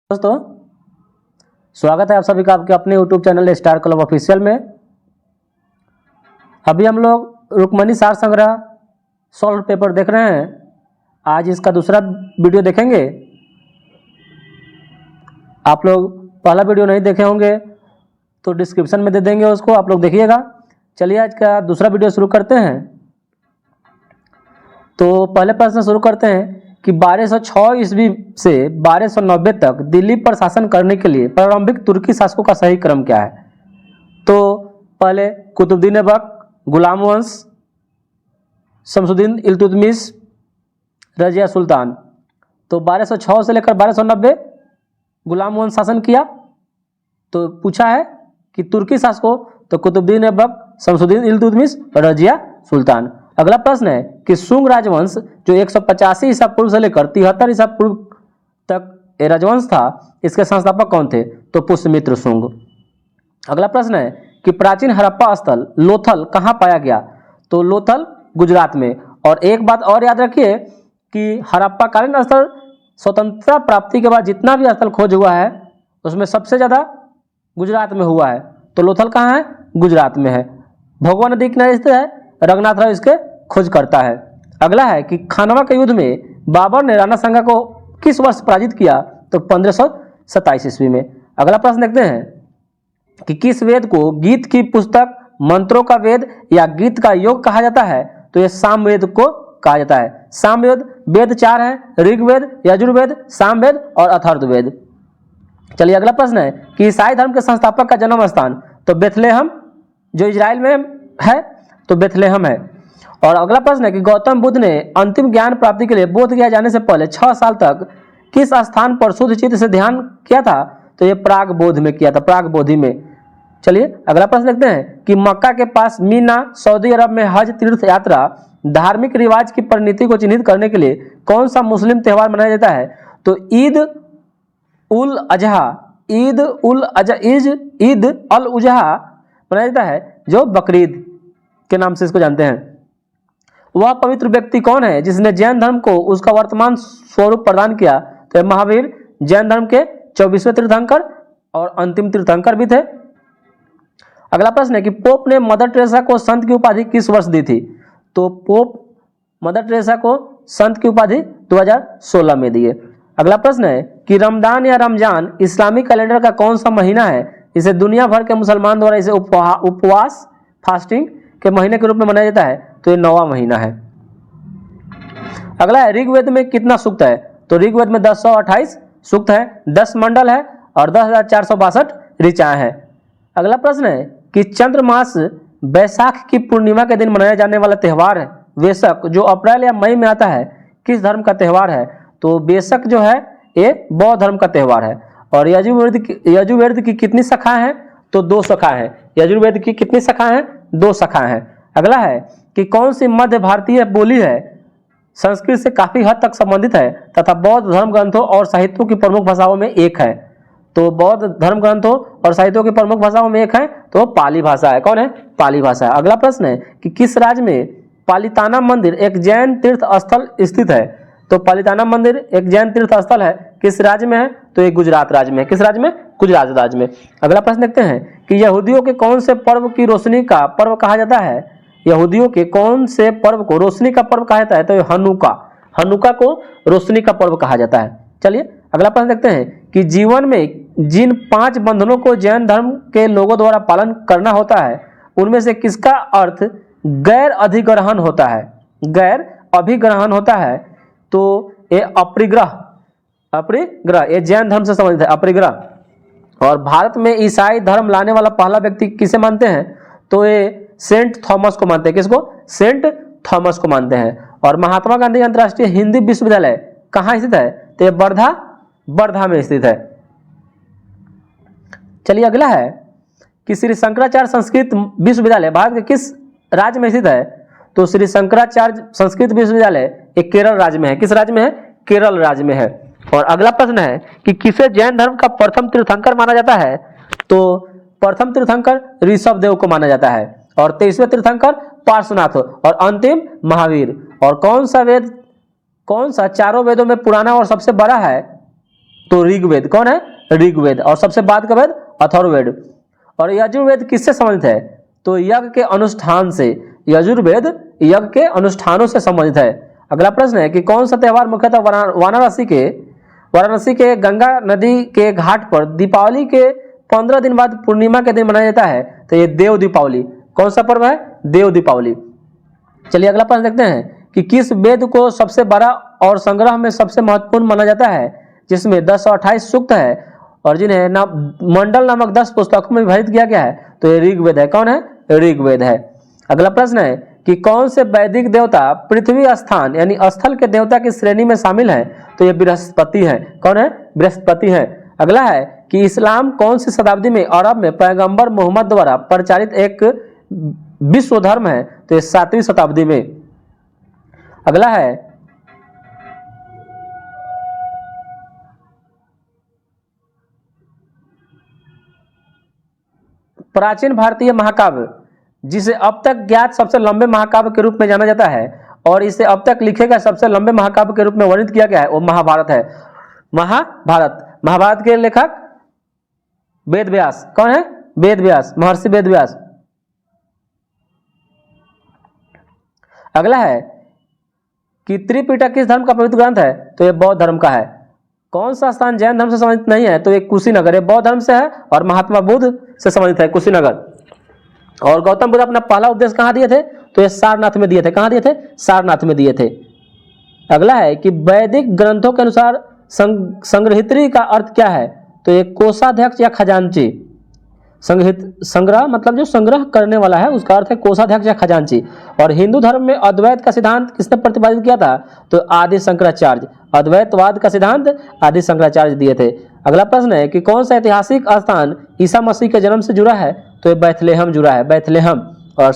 दोस्तों स्वागत है आप सभी का आपके अपने YouTube channel star club official में। अभी हम लोग रुक्मणी सार संग्रह सॉल्व पेपर देख रहे हैं। आज इसका दूसरा वीडियो देखेंगे। आप लोग पहला वीडियो नहीं देखे होंगे तो डिस्क्रिप्शन में दे देंगे, उसको आप लोग देखिएगा। चलिए आज का दूसरा वीडियो शुरू करते हैं। तो पहले प्रश्न शुरू करते हैं कि 1206 ईस्वी से 1290 तक दिल्ली पर शासन करने के लिए प्रारंभिक तुर्की शासकों का सही क्रम क्या है। तो पहले कुतुबुद्दीन ऐबक, गुलाम वंश, शमसुद्दीन इल्तुतमिश, रजिया सुल्तान। तो 1206 से लेकर 1290 गुलाम वंश शासन किया। तो पूछा है कि तुर्की शासकों, तो कुतुबुद्दीन ऐबक, शमसुद्दीन इल्तुतमिश, रजिया सुल्तान। अगला प्रश्न है कि शुंग राजवंश जो 185 ईसा पूर्व से लेकर 73 ईसा पूर्व तक ये राजवंश था, इसके संस्थापक कौन थे। तो पुष्यमित्र शुंग। अगला प्रश्न है कि प्राचीन हड़प्पा स्थल लोथल कहाँ पाया गया। तो लोथल गुजरात में। और एक बात और याद रखिए कि हड़प्पा कालीन स्थल स्वतंत्रता प्राप्ति के बाद जितना भी स्थल खोज हुआ है उसमें सबसे ज़्यादा गुजरात में हुआ है। तो लोथल कहाँ है, गुजरात में है। भोगवा नदी किनारे स्थित है। रघुनाथ राव इसके खोज करता है। अगला है कि खानवा के युद्ध में बाबर ने राणा सांगा को किस वर्ष पराजित किया। तो 1527 ईस्वी में। अगला प्रश्न देखते हैं कि किस वेद को गीत की पुस्तक, मंत्रों का वेद या गीत का योग कहा जाता है। तो यह सामवेद को कहा जाता है। सामवेद वेद 4 है, ऋग्वेद, यजुर्वेद, सामवेद और अथर्ववेद। चलिए अगला प्रश्न है कि ईसाई धर्म के संस्थापक का जन्म स्थान। तो बेथलेहम जो इजराइल में है, तो बेथलेहम है। और अगला प्रश्न है कि गौतम बुद्ध ने अंतिम ज्ञान प्राप्ति के लिए बोध गया जाने से पहले 6 साल तक किस स्थान पर शुद्ध चित्त से ध्यान किया था। तो ये प्राग बोध में किया था, प्राग बोधि में। चलिए अगला प्रश्न देखते हैं कि मक्का के पास मीना सऊदी अरब में हज तीर्थ यात्रा धार्मिक रिवाज की परिणति को चिन्हित करने के लिए कौन सा मुस्लिम त्यौहार मनाया जाता है। तो ईद उल अजहा मनाया जाता है, जो बकरीद के नाम से इसको जानते हैं। वह पवित्र व्यक्ति कौन है जिसने जैन धर्म को उसका वर्तमान स्वरूप प्रदान किया। तो महावीर जैन धर्म के 24वें तीर्थंकर और अंतिम तीर्थंकर भी थे। अगला प्रश्न है कि पोप ने मदर टेरेसा को संत की उपाधि किस वर्ष दी थी। तो पोप मदर टेरेसा को संत की उपाधि 2016 में दी है। अगला प्रश्न है कि रमदान या रमजान इस्लामिक कैलेंडर का कौन सा महीना है। इसे दुनिया भर के मुसलमान द्वारा इसे उपवास फास्टिंग के महीने के रूप में मनाया जाता है। तो ये 9वां महीना है। अगला है ऋग्वेद में कितना सूक्त है। तो ऋग्वेद में 1028 सूक्त है, 10 मंडल है और 10,462 ऋचाएं हैं। अगला प्रश्न है कि चंद्रमास बैसाख की पूर्णिमा के दिन मनाया जाने वाला त्यौहार है वेसक, जो अप्रैल या मई में आता है, किस धर्म का त्यौहार है। तो वेसक जो है ये बौद्ध धर्म का त्यौहार है। और यजुर्वेद की कितनी शाखाएं हैं। तो 2 शाखाएं हैं। यजुर्वेद की कितनी शाखाएं हैं, 2 शाखाएं हैं। अगला है कि कौन सी मध्य भारतीय बोली है संस्कृत से काफी हद तक संबंधित है तथा बौद्ध धर्म ग्रंथों और साहित्यों की प्रमुख भाषाओं में एक है। तो बौद्ध धर्म ग्रंथों और साहित्यों की प्रमुख भाषाओं में एक है, तो पाली भाषा है। कौन है, पाली भाषा है। अगला प्रश्न है कि किस राज्य में पालिताना मंदिर एक जैन तीर्थ स्थल स्थित है। तो पालिताना मंदिर एक जैन तीर्थ स्थल है, किस राज्य में है। तो ये गुजरात राज्य में। किस राज्य में, गुजरात राज्य में। अगला प्रश्न देखते हैं कि यहूदियों के कौन से पर्व की रोशनी का पर्व कहा जाता है। यहूदियों के कौन से पर्व को रोशनी का पर्व कहा जाता है। तो हनुका को रोशनी का पर्व कहा जाता है। चलिए अगला प्रश्न देखते हैं कि जीवन में जिन 5 बंधनों को जैन धर्म के लोगों द्वारा पालन करना होता है उनमें से किसका अर्थ गैर अधिग्रहण होता है। गैर अभिग्रहण होता है। तो ये अपरिग्रह ये जैन धर्म से संबंधित है, अपरिग्रह। और भारत में ईसाई धर्म लाने वाला पहला व्यक्ति किसे मानते हैं। तो ये सेंट थॉमस को मानते हैं। किसको, सेंट थॉमस को मानते हैं। और महात्मा गांधी अंतर्राष्ट्रीय हिंदी विश्वविद्यालय कहाँ स्थित है। तो ये वर्धा में स्थित है। चलिए अगला है कि श्री शंकराचार्य संस्कृत विश्वविद्यालय भारत के किस राज्य में स्थित है। तो श्री शंकराचार्य संस्कृत विश्वविद्यालय एक केरल राज्य में है। किस राज्य में है, केरल राज्य में है। और अगला प्रश्न है कि किसे जैन धर्म का प्रथम तीर्थंकर माना जाता है। तो प्रथम तीर्थंकर ऋषभ देव को माना जाता है और 23वें तीर्थंकर पार्श्वनाथ और अंतिम महावीर। और कौन सा चारों वेदों में पुराना और सबसे बड़ा है। तो ऋग्वेद। कौन है? ऋग्वेद। और सबसे बाद का वेद अथर्ववेद। और यजुर्वेद किससे संबंधित है? तो यज्ञ के अनुष्ठान से। यजुर्वेद यज्ञ के अनुष्ठानों से संबंधित है। अगला प्रश्न है कि कौन सा त्यौहार मुख्यतः वाराणसी के गंगा नदी के घाट पर दीपावली के 15 दिन बाद पूर्णिमा के दिन मनाया जाता है? तो ये देव दीपावली। कौन सा पर्व है? देव दीपावली। चलिए अगला प्रश्न देखते हैं कि किस वेद को सबसे बड़ा और संग्रह में सबसे महत्वपूर्ण माना जाता है, जिसमें 1028 सूक्त है और जिन्हें मंडल नामक 10 पुस्तकों में विभाजित किया गया है? तो ये ऋग्वेद है। कौन है? ऋग्वेद है। अगला प्रश्न है कि कौन से वैदिक देवता पृथ्वी स्थान यानी स्थल के देवता की श्रेणी में शामिल है? तो ये बृहस्पति है। कौन है? बृहस्पति है। अगला है कि इस्लाम कौन सी शताब्दी में अरब में पैगंबर मोहम्मद द्वारा प्रचारित एक विश्व धर्म है? तो ये 7वीं शताब्दी में। अगला है प्राचीन भारतीय महाकाव्य जिसे अब तक ज्ञात सबसे लंबे महाकाव्य के रूप में जाना जाता है और इसे अब तक लिखे गए सबसे लंबे महाकाव्य के रूप में वर्णित किया गया है, वो महाभारत है। महाभारत के लेखक वेद व्यास। कौन है? वेद व्यास, महर्षि वेद व्यास। अगला है कि त्रिपिटक किस धर्म का पवित्र ग्रंथ है? तो ये बौद्ध धर्म का है। कौन सा स्थान जैन धर्म से संबंधित नहीं है? तो ये कुशीनगर। ये बौद्ध धर्म से है और महात्मा बुद्ध से संबंधित है, कुशीनगर। और गौतम बुद्ध अपना पहला उपदेश कहाँ दिए थे? तो ये सारनाथ में दिए थे। कहाँ दिए थे? सारनाथ में दिए थे। अगला है कि वैदिक ग्रंथों के अनुसार संग्रहित्री का अर्थ क्या है? तो ये कोषाध्यक्ष या खजांची। संग्रह मतलब जो संग्रह करने वाला है उसका अर्थ है कोषाध्यक्ष या खजांची। और हिंदू धर्म में अद्वैत का सिद्धांत किसने प्रतिपादित किया था? तो आदि शंकराचार्य। अद्वैतवाद का सिद्धांत आदि शंकराचार्य दिए थे। अगला प्रश्न है कि कौन सा ऐतिहासिक स्थान ईसा मसीह के जन्म से जुड़ा है? तो ये बैथलेहम जुड़ा है, बैथलेहम। और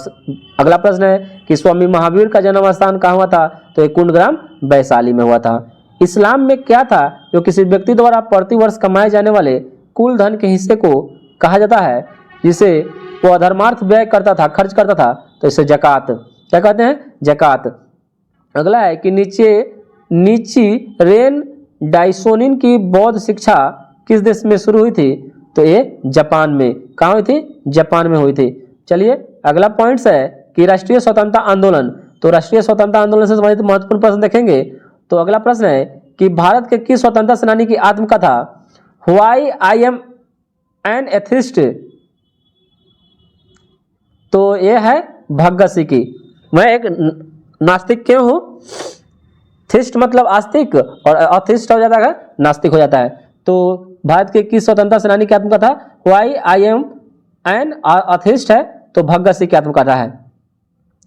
अगला प्रश्न है कि स्वामी महावीर का जन्म स्थान कहाँ हुआ था? तो ये कुंडग्राम वैशाली में हुआ था। इस्लाम में क्या था जो किसी व्यक्ति द्वारा प्रतिवर्ष कमाए जाने वाले कुल धन के हिस्से को कहा जाता है, जिसे वो अधर्मार्थ व्यय करता था, खर्च करता था? तो इसे जकात। क्या कहते हैं? जकात। अगला है कि नीची रेन डाइसोनिन की बौद्ध शिक्षा किस देश में शुरू हुई थी? तो ये जापान में। कहाँ हुई थी? जापान में हुई थी। चलिए अगला पॉइंट्स है कि राष्ट्रीय स्वतंत्रता आंदोलन। तो राष्ट्रीय स्वतंत्रता आंदोलन से संबंधित महत्वपूर्ण प्रश्न देखेंगे। तो अगला प्रश्न है कि भारत के किस स्वतंत्रता सेनानी की आत्मकथा why I am an atheist? तो ये है भगत सिंह की। मैं एक नास्तिक क्यों हूं? थिस्ट मतलब आस्तिक और अथिस्ट हो जाता है, नास्तिक हो जाता है। तो भारत के किस स्वतंत्रता सेनानी की आत्मकथा व्हाई आई एम एन अथिस्ट है? तो भगत सिंह की आत्मकथा है।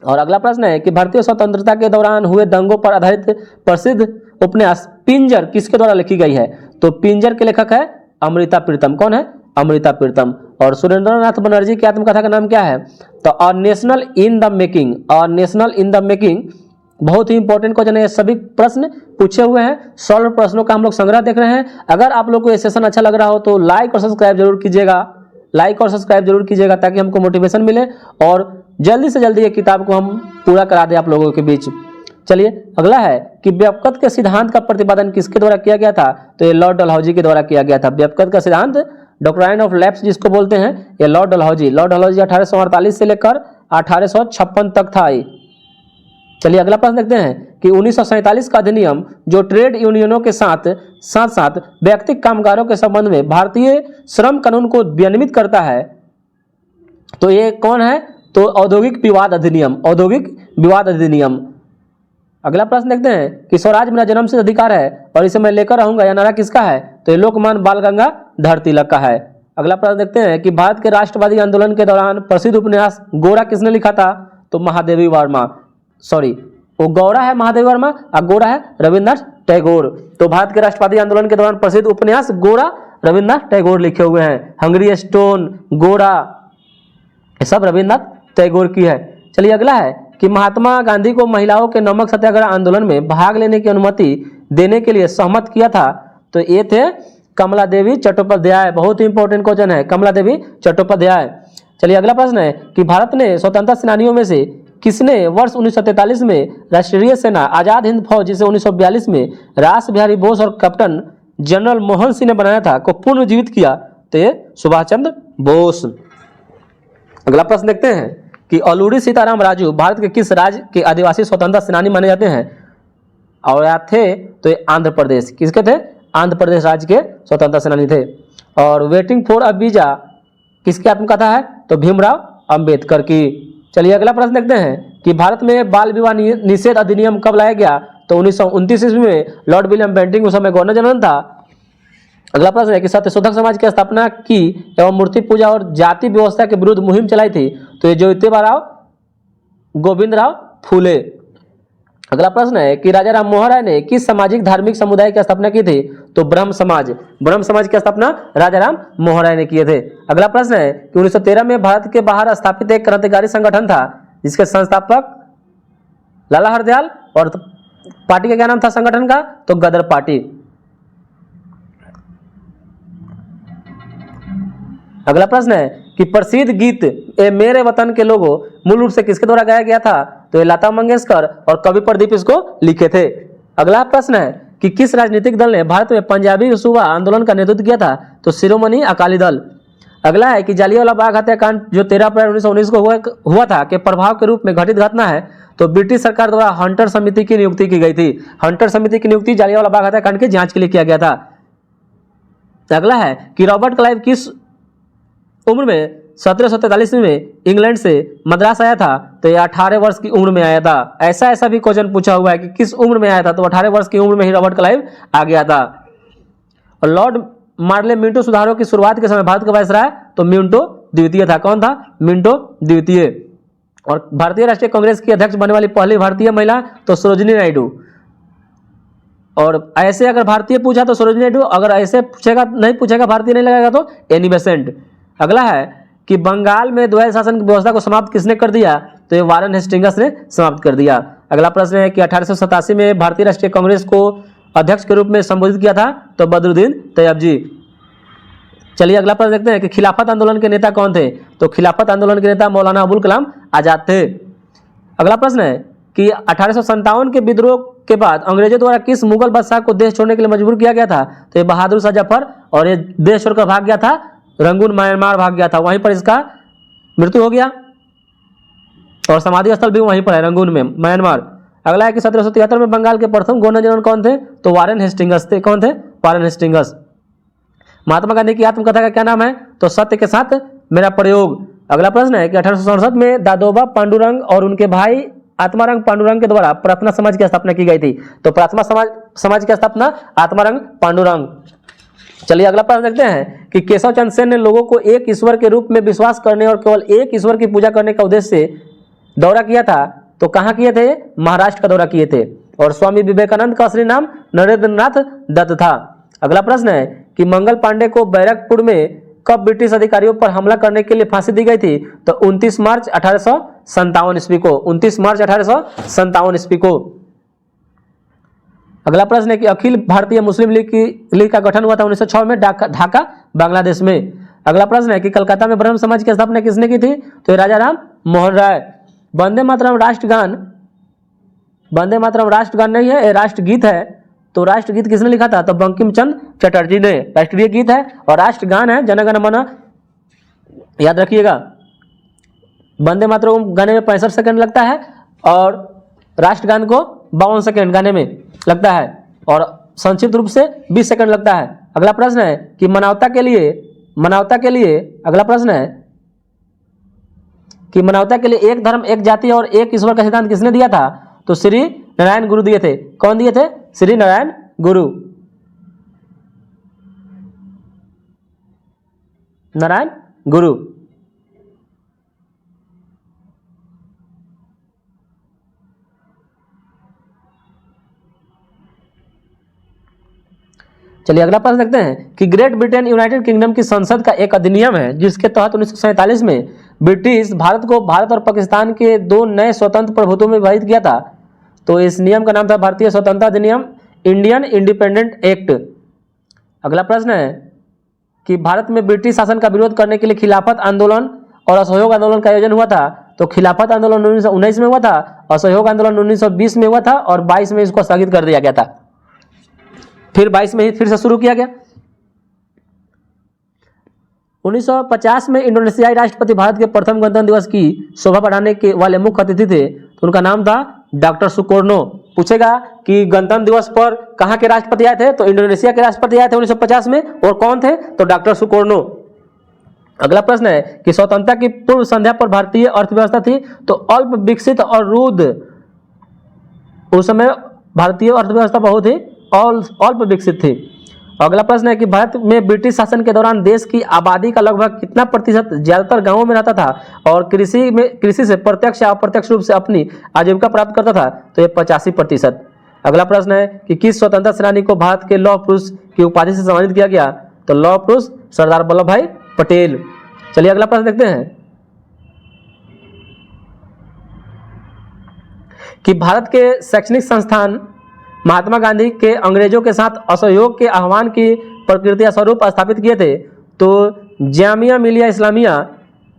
और अगला प्रश्न है कि भारतीय स्वतंत्रता के दौरान हुए दंगों पर आधारित प्रसिद्ध उपन्यास पिंजर किसके द्वारा लिखी गई है? तो पिंजर के लेखक है अमृता प्रीतम। कौन है? अमृता प्रीतम। और सुरेंद्रनाथ बनर्जी की आत्मकथा का नाम क्या है? तो a national in the making. A national in the making बहुत ही इंपॉर्टेंट क्वेश्चन है। सभी प्रश्न पूछे हुए हैं, सॉल्व प्रश्नों का हम लोग संग्रह देख रहे हैं। अगर आप लोग को ये सेशन अच्छा लग रहा हो तो लाइक और सब्सक्राइब जरूर कीजिएगा, लाइक और सब्सक्राइब जरूर कीजिएगा ताकि हमको मोटिवेशन मिले और जल्दी से जल्दी ये किताब को हम पूरा करा दें आप लोगों के बीच। चलिए अगला है कि व्यापकत्व के सिद्धांत का प्रतिपादन किसके द्वारा किया गया था? तो ये लॉर्ड डलहौजी के द्वारा किया गया था। व्यापकत्व का सिद्धांत, डॉक्ट्राइन ऑफ लैप्स जिसको बोलते हैं, ये लॉर्ड डलहौजी 1848 से लेकर 1856 तक था। चलिए अगला प्रश्न देखते हैं कि 1947 का अधिनियम जो ट्रेड यूनियनों के साथ साथ व्यक्तिगत कामगारों के संबंध में भारतीय श्रम कानून को विनियमित करता है, तो ये कौन है? तो औद्योगिक विवाद अधिनियम। औद्योगिक विवाद अधिनियम। अगला प्रश्न देखते हैं कि स्वराज मेरा जन्म सिद्ध अधिकार है और इसे मैं लेकर रहूंगा, यह नारा किसका है? तो ये लोकमान्य बाल गंगाधर तिलक का है। अगला प्रश्न देखते हैं कि भारत के राष्ट्रवादी आंदोलन के दौरान प्रसिद्ध उपन्यास गोरा किसने लिखा था? तो महादेवी वर्मा। सॉरी, वो गौरा है महादेवी वर्मा और गोरा है रविन्द्रनाथ टैगोर। तो भारत के राष्ट्रवादी आंदोलन के दौरान प्रसिद्ध उपन्यास गोरा रविन्द्रनाथ टैगोर लिखे हुए हैं। हंगरी स्टोन, गोरा, ये सब रविन्द्रनाथ टैगोर की है। चलिए अगला है कि महात्मा गांधी को महिलाओं के नमक सत्याग्रह आंदोलन में भाग लेने की अनुमति देने के लिए सहमत किया था? तो ये थे कमला देवी चट्टोपाध्याय। बहुत ही इंपॉर्टेंट क्वेश्चन है, कमला देवी चट्टोपाध्याय। चलिए अगला प्रश्न है कि भारत ने स्वतंत्रता सेनानियों में से किसने वर्ष 1943 में राष्ट्रीय सेना आजाद हिंद फौज जिसे 1942 में रास बिहारी बोस और कैप्टन जनरल मोहन सिंह ने बनाया था, को पुनर्जीवित किया, तो ये सुभाष चंद्र बोस। अगला प्रश्न देखते हैं कि अलूरी सीताराम राजू भारत के किस राज्य के आदिवासी स्वतंत्रता सेनानी माने जाते हैं? और या थे तो ये आंध्र प्रदेश, किसके थे? आंध्र प्रदेश राज्य के स्वतंत्रता सेनानी थे। और वेटिंग फॉर अ वीजा किसकी आत्मकथा है? तो भीमराव अंबेडकर की। चलिए अगला प्रश्न देखते हैं कि भारत में बाल विवाह निषेध अधिनियम कब लाया गया? तो 1929 ईस्वी में लॉर्ड विलियम बेंटिंक उस समय गवर्नर जनरल था। अगला प्रश्न है कि सत्यशोधक समाज की स्थापना की एवं मूर्ति पूजा और जाति व्यवस्था के विरुद्ध मुहिम चलाई थी? तो ये ज्योतिबा गोविंदराव फूले। अगला प्रश्न है कि राजा राम मोहन राय ने किस सामाजिक धार्मिक समुदाय की स्थापना की थी? तो ब्रह्म समाज। ब्रह्म समाज की स्थापना राजा राम मोहन राय ने किए थे। अगला प्रश्न है कि 1913 में भारत के बाहर स्थापित एक क्रांतिकारी संगठन था जिसके संस्थापक लाला हरदयाल, और पार्टी का क्या नाम था संगठन का? तो गदर पार्टी। अगला प्रश्न है कि प्रसिद्ध गीत ए मेरे वतन के लोगों मूल रूप से किसके द्वारा गाया गया था? तो ये लता मंगेशकर और कवि प्रदीप इसको लिखे थे। अगला प्रश्न है कि किस राजनीतिक दल ने भारत में पंजाबी सूबा आंदोलन का नेतृत्व किया था? तो शिरोमणि अकाली दल। अगला है कि जालियांवाला बाग हत्याकांड जो 13 अप्रैल 1919 को हुआ था के प्रभाव के रूप में घटित घटना है? तो ब्रिटिश सरकार द्वारा हंटर समिति की नियुक्ति की गई थी। हंटर समिति की नियुक्ति जालियांवाला बाग हत्याकांड की जांच के लिए किया गया था। अगला है कि रॉबर्ट क्लाइव किस उम्र में 1743 में इंग्लैंड से मद्रास आया था? तो यह 18 वर्ष की उम्र में आया था। ऐसा भी क्वेश्चन पूछा हुआ है कि किस उम्र में आया था? तो 18 वर्ष की उम्र में ही रॉबर्ट क्लाइव आ गया था। और लॉर्ड मार्ले मिंटो सुधारों की शुरुआत के समय भारत का वायसराय तो मिंटो द्वितीय था। कौन था? मिंटो द्वितीय। और भारतीय राष्ट्रीय कांग्रेस की अध्यक्ष बनने वाली पहली भारतीय महिला तो सरोजिनी नायडू। और ऐसे अगर भारतीय पूछा तो सरोजिनी नायडू, अगर ऐसे पूछेगा नहीं पूछेगा भारतीय नहीं लगेगा तो एनी बेसेंट। अगला है कि बंगाल में द्वैध शासन की व्यवस्था को समाप्त किसने कर दिया? तो ये वारेन हेस्टिंग्स ने समाप्त कर दिया। अगला प्रश्न है कि 1887 में भारतीय राष्ट्रीय कांग्रेस को अध्यक्ष के रूप में संबोधित किया था? तो बदरुद्दीन तैयब जी। चलिए अगला प्रश्न देखते हैं कि खिलाफत आंदोलन के नेता कौन थे? तो खिलाफत आंदोलन के नेता मौलाना अबुल कलाम आजाद थे। अगला प्रश्न है कि 1857 के विद्रोह के बाद अंग्रेजों द्वारा किस मुगल बादशाह को देश छोड़ने के लिए मजबूर किया गया था? तो ये बहादुर शाह जफर, और ये देश छोड़कर भाग गया था, रंगून म्यांमार भाग गया था, वहीं पर इसका मृत्यु हो गया और समाधि स्थल भी वहीं पर है रंगून में, म्यांमार। अगला है कि 1773 में बंगाल के प्रथम गवर्नर जनरल कौन थे? तो वारेन हेस्टिंग्स थे। कौन थे? Warren Hastings. महात्मा गांधी की आत्मकथा का क्या नाम है? तो सत्य के साथ मेरा प्रयोग। अगला प्रश्न है कि 1867 में दादोबा पांडुरंग और उनके भाई आत्मारंग पांडुरंग के द्वारा प्रार्थना समाज की स्थापना की गई थी। तो प्रार्थना समाज की स्थापना आत्मारंग पांडुरंग। चलिए अगला प्रश्न देखते हैं कि केशव चंद्र सेन ने लोगों को एक ईश्वर के रूप में विश्वास करने और केवल एक ईश्वर की पूजा करने का उद्देश्य से दौरा किया था। तो कहाँ किए थे? महाराष्ट्र का दौरा किए थे। और स्वामी विवेकानंद का असली नाम नरेंद्रनाथ दत्त था। अगला प्रश्न है कि मंगल पांडे को बैरकपुर में कब ब्रिटिश अधिकारियों पर हमला करने के लिए फांसी दी गई थी? तो 29 मार्च 1857 ईस्वी को। 29 मार्च 1857 ईस्वी को। अगला प्रश्न है कि अखिल भारतीय मुस्लिम लीग का गठन हुआ था 1906 में ढाका बांग्लादेश में। अगला प्रश्न है कि कलकत्ता में ब्रह्म समाज की स्थापना किसने की थी? तो राजा राम मोहन राय। वंदे मातरम राष्ट्रगान, वंदे मातरम राष्ट्रगान नहीं है, राष्ट्रगीत है। तो राष्ट्रगीत किसने लिखा था? तो बंकिम चंद्र चटर्जी ने। राष्ट्रीय गीत है और राष्ट्रगान है जन गण मन। याद रखिएगा, वंदे मातरम गाने में 65 सेकंड लगता है और राष्ट्रगान को 52 सेकंड गाने में लगता है और संक्षिप्त रूप से 20 सेकंड लगता है। अगला प्रश्न है कि मानवता के लिए अगला प्रश्न है कि मानवता के लिए एक धर्म एक जाति और एक ईश्वर का सिद्धांत किसने दिया था? तो श्री नारायण गुरु दिए थे। कौन दिए थे? श्री नारायण गुरु। नारायण गुरु। चलिए अगला प्रश्न देखते हैं कि ग्रेट ब्रिटेन यूनाइटेड किंगडम की संसद का एक अधिनियम है जिसके तहत 1947 में ब्रिटिश भारत को भारत और पाकिस्तान के दो नए स्वतंत्र प्रभुत्वों में विभाजित किया था। तो इस नियम का नाम था भारतीय स्वतंत्रता अधिनियम, इंडियन इंडिपेंडेंट एक्ट। अगला प्रश्न है कि भारत में ब्रिटिश शासन का विरोध करने के लिए खिलाफत आंदोलन और असहयोग आंदोलन का आयोजन हुआ था। तो खिलाफत आंदोलन 1919 में हुआ था, असहयोग आंदोलन 1920 में हुआ था और 22 में इसको स्थगित कर दिया गया था। फिर 22 में ही फिर से शुरू किया गया। 1950 में इंडोनेशियाई राष्ट्रपति भारत के प्रथम गणतंत्र दिवस की शोभा बढ़ाने के वाले मुख्य अतिथि थे, तो उनका नाम था डॉक्टर सुकोर्नो। पूछेगा कि गणतंत्र दिवस पर कहाँ के राष्ट्रपति आए थे, तो इंडोनेशिया के राष्ट्रपति आए थे 1950 में, और कौन थे, तो डॉक्टर सुकोर्नो। अगला प्रश्न है कि स्वतंत्रता की पूर्व संध्या पर भारतीय अर्थव्यवस्था थी, तो अल्प विकसित और रुद्ध। उस समय भारतीय अर्थव्यवस्था बहुत ही अल्प विकसित थी। अगला प्रश्न है कि भारत में ब्रिटिश शासन के दौरान देश की आबादी का लगभग कितना प्रतिशत ज्यादातर गांवों में रहता था और कृषि से प्रत्यक्ष या अप्रत्यक्ष रूप से अपनी आजीविका प्राप्त करता था, तो ये 85%। अगला प्रश्न है कि किस स्वतंत्रता सेनानी को भारत के लौह पुरुष की उपाधि से सम्मानित किया गया, तो लौह पुरुष सरदार वल्लभ भाई पटेल। चलिए अगला प्रश्न देखते हैं कि भारत के शैक्षणिक संस्थान महात्मा गांधी के अंग्रेजों के साथ असहयोग के आह्वान की प्रकृति स्वरूप स्थापित किए थे, तो जामिया मिलिया इस्लामिया,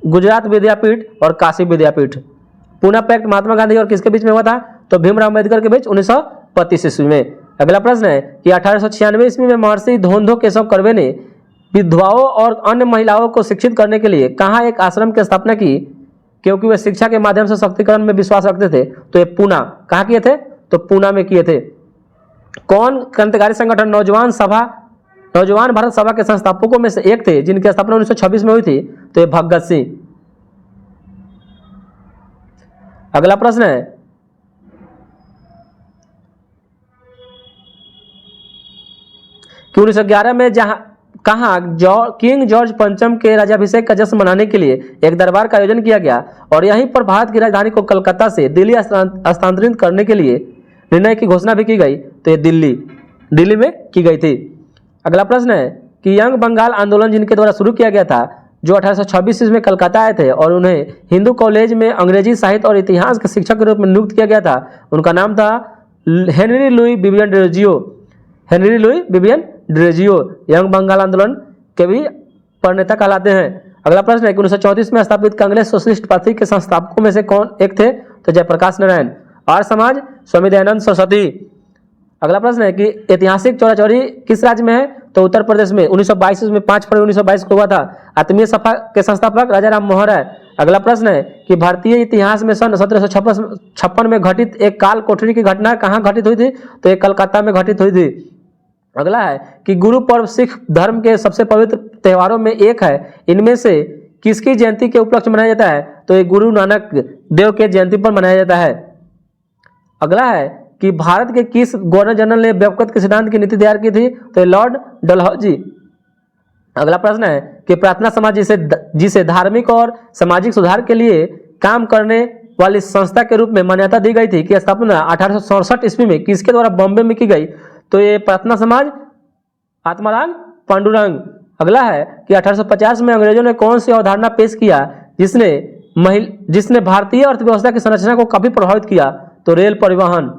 गुजरात विद्यापीठ और काशी विद्यापीठ। पूना पैक्ट महात्मा गांधी और किसके बीच में हुआ था, तो भीमराव अम्बेडकर के बीच 1935 ईस्वी में। अगला प्रश्न है कि 1896 ईस्वी में महर्षि धोंधो केशव कर्वे ने विधवाओं और अन्य महिलाओं को शिक्षित करने के लिए कहाँ एक आश्रम की स्थापना की, क्योंकि वे शिक्षा के माध्यम से सशक्तिकरण में विश्वास रखते थे, तो ये पूना। कहाँ किए थे, तो पूना में किए थे। कौन क्रांतिकारी संगठन नौजवान भारत सभा के संस्थापकों में से एक थे जिनकी स्थापना 1926 में हुई थी, तो ये भगत सिंह। अगला प्रश्न है कि 1911 में किंग जॉर्ज पंचम के राज्याभिषेक का जश्न मनाने के लिए एक दरबार का आयोजन किया गया और यहीं पर भारत की राजधानी को कलकत्ता से दिल्ली स्थानांतरित करने के लिए निर्णय की घोषणा भी की गई, तो ये दिल्ली में की गई थी। अगला प्रश्न है कि यंग बंगाल आंदोलन जिनके द्वारा शुरू किया गया था, जो 1826 में कलकत्ता आए थे और उन्हें हिंदू कॉलेज में अंग्रेजी साहित्य और इतिहास के शिक्षक के रूप में नियुक्त किया गया था, उनका नाम था Henry Louis Vivian Derozio. Young Bengal आंदोलन के भी प्रणेता कहलाते हैं। अगला प्रश्न है कि 1934 में स्थापित कांग्रेस सोशलिस्ट पार्टी के संस्थापकों में से कौन एक थे, तो जयप्रकाश नारायण। आर्य समाज स्वामी दयानंद सरस्वती। अगला प्रश्न है कि ऐतिहासिक चौरा चौरी किस राज्य में है, तो उत्तर प्रदेश में। 1922 में 5 फरवरी 1922 को हुआ था। आत्मीय सभा के संस्थापक राजा राम मोहन राय। अगला प्रश्न है कि भारतीय इतिहास में सन 1756 में घटित एक काल कोठरी की घटना कहाँ घटित हुई थी, तो एक कलकत्ता में घटित हुई थी। अगला है कि गुरु पर्व सिख धर्म के सबसे पवित्र त्योहारों में एक है, इनमें से किसकी जयंती के उपलक्ष्य मनाया जाता है, तो ये गुरु नानक देव के जयंती पर मनाया जाता है। अगला है कि भारत के किस गवर्नर जनरल ने व्यक्तिगत के सिद्धांत की नीति तैयार की थी, तो ये लॉर्ड डलहौजी। अगला प्रश्न है कि प्रार्थना समाज जिसे धार्मिक और सामाजिक सुधार के लिए काम करने वाली संस्था के रूप में मान्यता दी गई थी की स्थापना 1867 ईस्वी में किसके द्वारा बॉम्बे में की गई, तो ये प्रार्थना समाज आत्माराम पांडुरंग। अगला है कि 1850 में अंग्रेजों ने कौन सी अवधारणा पेश किया जिसने भारतीय अर्थव्यवस्था की संरचना को काफी प्रभावित किया, तो रेल परिवहन।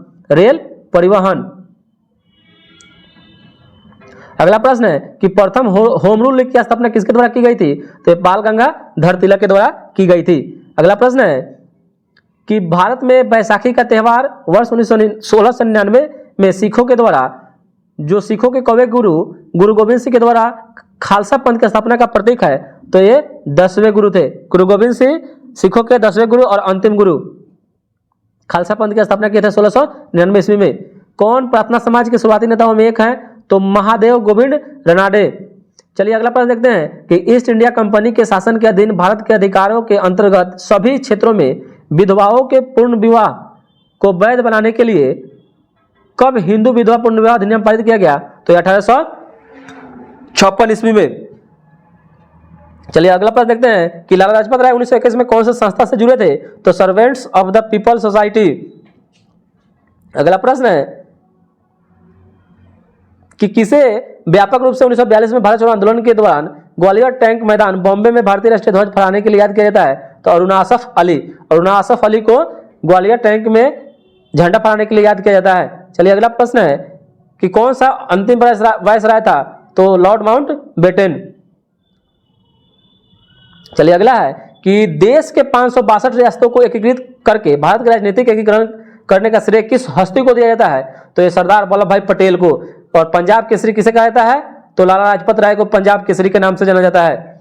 अगला प्रश्न है कि प्रथम होम रूल लीग की स्थापना किसके द्वारा की गई थी, तो बाल गंगाधर तिलक के द्वारा की गई थी। अगला प्रश्न है कि भारत में बैसाखी का त्यौहार वर्ष 1699 में सिखों के द्वारा, जो सिखों के कौवे गुरु गोविंद सिंह के द्वारा खालसा पंथ की स्थापना का प्रतीक है, तो ये 10वें गुरु थे। गुरु गोविंद सिंह सिखों के 10वें गुरु और अंतिम गुरु। खालसा पंथ की स्थापना की थी 1699 ईस्वी में। कौन प्रार्थना समाज के शुरुआती नेताओं में एक है, तो महादेव गोविंद रनाडे। चलिए अगला प्रश्न देखते हैं कि ईस्ट इंडिया कंपनी के शासन के अधीन भारत के अधिकारों के अंतर्गत सभी क्षेत्रों में विधवाओं के पूर्ण विवाह को वैध बनाने के लिए कब हिंदू विधवा पूर्ण विवाह अधिनियम पारित किया गया, तो 1856 ईस्वी में। चलिए अगला प्रश्न देखते हैं कि लाला लाजपत राय 1921 में कौन सी संस्था से जुड़े थे, तो servants of the people society. अगला प्रश्न है कि किसे व्यापक रूप से 1942 में भारत छोड़ो आंदोलन के दौरान ग्वालियर टैंक मैदान बॉम्बे में भारतीय राष्ट्रीय ध्वज फहराने के लिए याद किया जाता है, तो अरुणा आसफ अली को ग्वालियर टैंक में झंडा फहराने के लिए याद किया जाता है। चलिए अगला प्रश्न है कि कौन सा अंतिम वायसराय था, तो लॉर्ड माउंटबेटन। चलिए अगला है कि देश के 562 रियासतों को एकीकृत करके भारत के राजनीतिक एकीकरण करने का श्रेय किस हस्ती को दिया जाता है, तो ये सरदार वल्लभ भाई पटेल को। और पंजाब केसरी किसे कहा जाता है? तो लाला लाजपत राय को पंजाब केसरी के नाम से जाना जाता है।